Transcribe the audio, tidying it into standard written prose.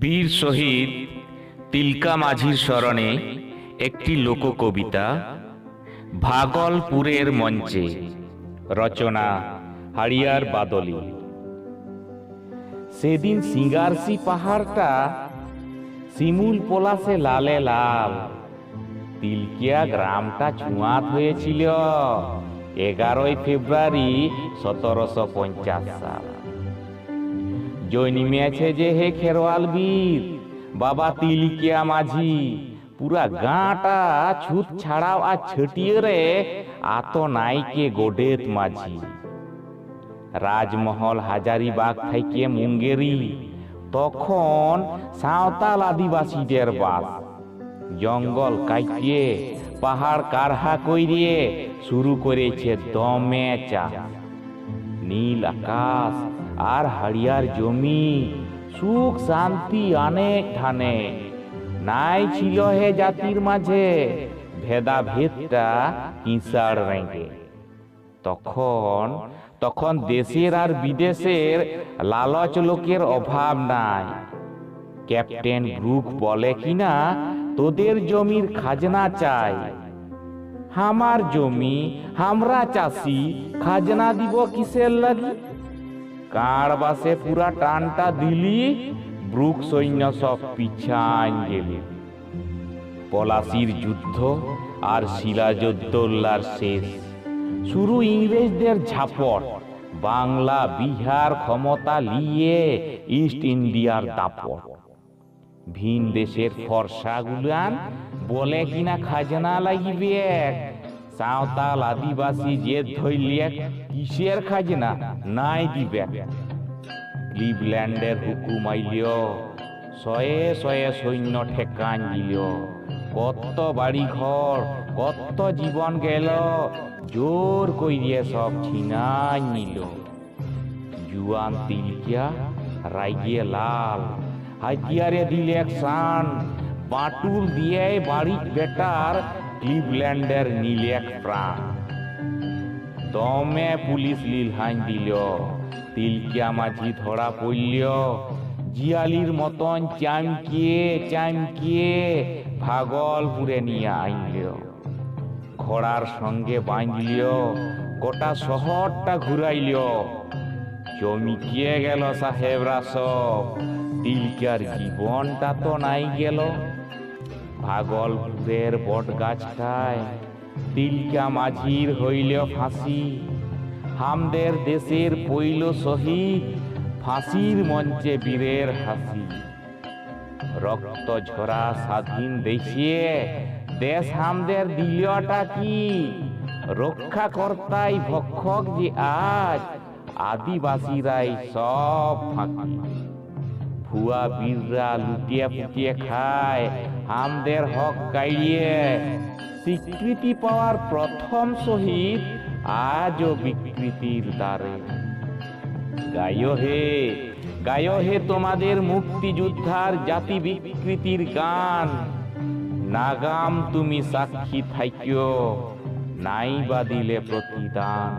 বীর শহীদ তিলকা মাঝির স্মরণে একটি লোককবিতা ভাগলপুরের মঞ্চে। রচনা হাড়িয়ার বাদলী। সেদিন সিঙ্গারসি পাহাড়টা শিমুল পলাশে লালে লাল। তিলকিয়া গ্রামটা ছোঁয়াত হয়েছিল 11ই ফেব্রুয়ারি 1750 সাল। জন্মেছে যে হে খেরোয়াল বীর বাবা তিলকিয়া মাঝি, পুরা গাঁটা ছুত ছাড়াও আর ছটিয়ে রে আত নাইকে গোডেত মাঝি। রাজমহল হাজারিবাগ থেকে মুঙ্গেরি, তখন সাঁওতাল আদিবাসীদের বাস। জঙ্গল কাটিয়ে পাহাড় কারহা কইরিয়ে শুরু করেছে দমে চাষ। নীল আকাশ আর হাড়িয়ার জমি, সুখ শান্তি অনেক ধানে। নাই ছিল হে জাতির মাঝে ভেদাভেদটা কিসার রেঙ্গে। তখন দেশের আর বিদেশের লালচ লোকের অভাব নাই। ক্যাপ্টেন ব্রুক বলে কিনা তোদের জমির খাজনা চাই। হামার জমি হামরা চাষি, খাজনা দিব কিসের লাগি? কার বাসে পুরা টানটা দিলি, ব্রুক সৈন্য সব পিছান গেলি। পলাশির যুদ্ধ আর সিরাজউদ্দৌলার শেষ। শুরু ইংরেজদের ঝাপট, বাংলা বিহার ক্ষমতা লিয়ে ইস্ট ইন্ডিয়ার দাপট। ভিন দেশের ফর্সা গুলান বলে কিনা খাজনা লাগিবে। সাঁওতাল আদিবাসী যে ধইলিয়ে কিসের খাজনা নাই দিবে। ক্লিভল্যান্ডের হুকুম আইল, শয়ে শয়ে সৈন্য ঠেকান দিল। কত বাড়ি ঘর কত জীবন গেল, জোর কইরিয়ে সব ছিনাই নিল। জুয়ান তিলকিয়া রাইগে লাল, হাতিয়ারে দিলে শান। বাটুল দিয়ে বাড়ি বেটার ক্লিভল্যান্ডের নিলে প্রাণ। দমে পুলিশ লিলহাইন দিল, তিলকিয়া মাঝি ধরা পড়ল। জিয়ালির মতন চামকিয়ে ভাগলপুরে নিয়ে আইল। ঘোড়ার সঙ্গে বাঁধল, গোটা শহরটা ঘুরাইল। চমকিয়ে গেল সাহেবরা সব, তিলকিয়ার জীবনটা তো নাই গেল। ভাগলপুরের বট গাছটায় তিলকিয়া মাঝির হইল ফাঁসি। হামদের দেশের পইল শহীদ, ফাঁসির মঞ্চে বীরের হাসি। রক্ত ঝরা স্বাধীন দেশে দেশ হামদের দিলটা কি? রক্ষা কর্তাই ভক্ষক যে আজ, আদিবাসীরাই সব ফাঁকি। ভুয়া বীররা লুটিয়ে পুটিয়ে খায় হামদের হক কাইয়ে। স্বীকৃতি পাওয়ার প্রথম শহীদ আজও বিকৃতির দ্বারে। গায়ো হে তোমাদের মুক্তিযোদ্ধার জাতি বিকৃতির গান। নাগাম তুমি সাক্ষী থাইক্য, নাই বা দিলে প্রতিদান।